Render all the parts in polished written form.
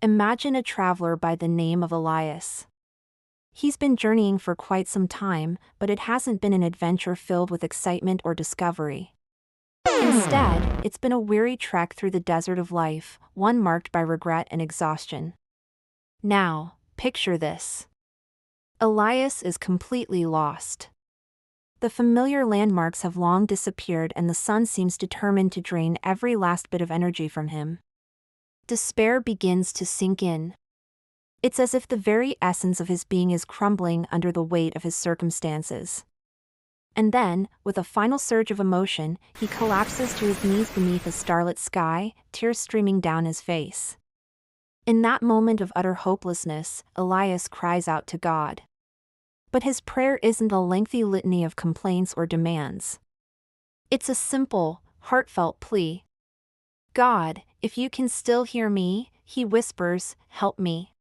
Imagine a traveler by the name of Elias. He's been journeying for quite some time, but it hasn't been an adventure filled with excitement or discovery. Instead, it's been a weary trek through the desert of life, one marked by regret and exhaustion. Now, picture this. Elias is completely lost. The familiar landmarks have long disappeared and the sun seems determined to drain every last bit of energy from him. Despair begins to sink in. It's as if the very essence of his being is crumbling under the weight of his circumstances. And then, with a final surge of emotion, he collapses to his knees beneath a starlit sky, tears streaming down his face. In that moment of utter hopelessness, Elias cries out to God. But his prayer isn't a lengthy litany of complaints or demands. It's a simple, heartfelt plea. God, if you can still hear me, he whispers, help me.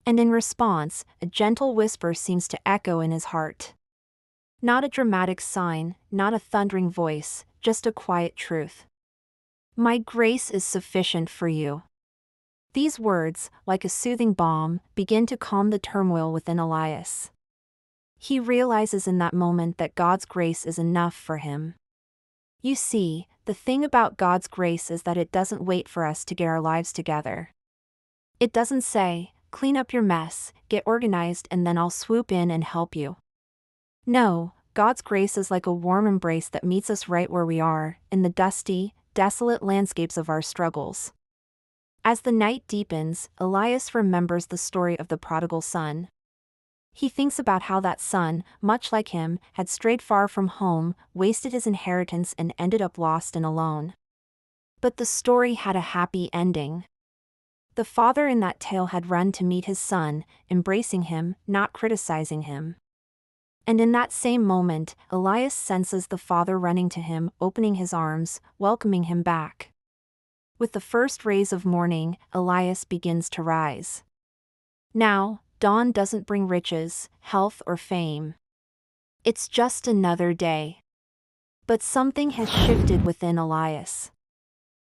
And in response, a gentle whisper seems to echo in his heart. Not a dramatic sign, not a thundering voice, just a quiet truth. My grace is sufficient for you. These words, like a soothing balm, begin to calm the turmoil within Elias. He realizes in that moment that God's grace is enough for him. You see, the thing about God's grace is that it doesn't wait for us to get our lives together. It doesn't say, clean up your mess, get organized, and then I'll swoop in and help you. No, God's grace is like a warm embrace that meets us right where we are, in the dusty, desolate landscapes of our struggles. As the night deepens, Elias remembers the story of the prodigal son. He thinks about how that son, much like him, had strayed far from home, wasted his inheritance and ended up lost and alone. But the story had a happy ending. The father in that tale had run to meet his son, embracing him, not criticizing him. And in that same moment, Elias senses the father running to him, opening his arms, welcoming him back. With the first rays of morning, Elias begins to rise. Now, dawn doesn't bring riches, health, or fame. It's just another day. But something has shifted within Elias.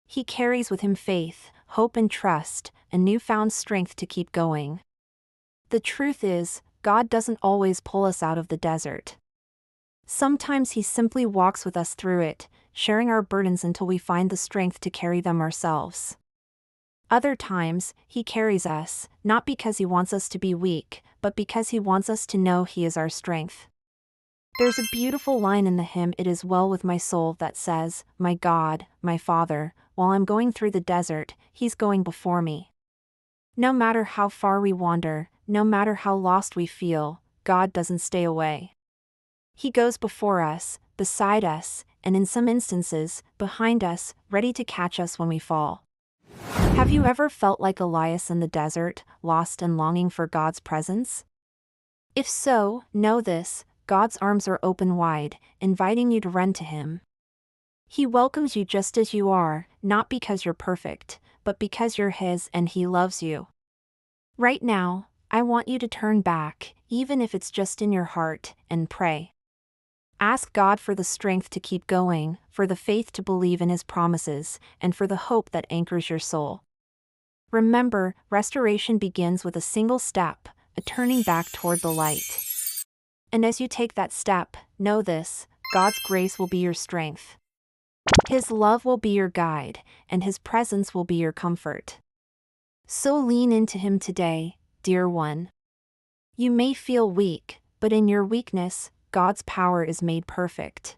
He carries with him faith, hope, and trust, a newfound strength to keep going. The truth is, God doesn't always pull us out of the desert. Sometimes He simply walks with us through it, sharing our burdens until we find the strength to carry them ourselves. Other times, He carries us, not because He wants us to be weak, but because He wants us to know He is our strength. There's a beautiful line in the hymn "It Is Well With My Soul" that says, "My God, my Father, while I'm going through the desert, He's going before me." No matter how far we wander, no matter how lost we feel, God doesn't stay away. He goes before us, beside us, and in some instances, behind us, ready to catch us when we fall. Have you ever felt like Elias in the desert, lost and longing for God's presence? If so, know this: God's arms are open wide, inviting you to run to Him. He welcomes you just as you are, not because you're perfect, but because you're His and He loves you. Right now, I want you to turn back, even if it's just in your heart, and pray. Ask God for the strength to keep going, for the faith to believe in His promises, and for the hope that anchors your soul. Remember, restoration begins with a single step, a turning back toward the light. And as you take that step, know this: God's grace will be your strength. His love will be your guide, and His presence will be your comfort. So lean into Him today, dear one. You may feel weak, but in your weakness, God's power is made perfect.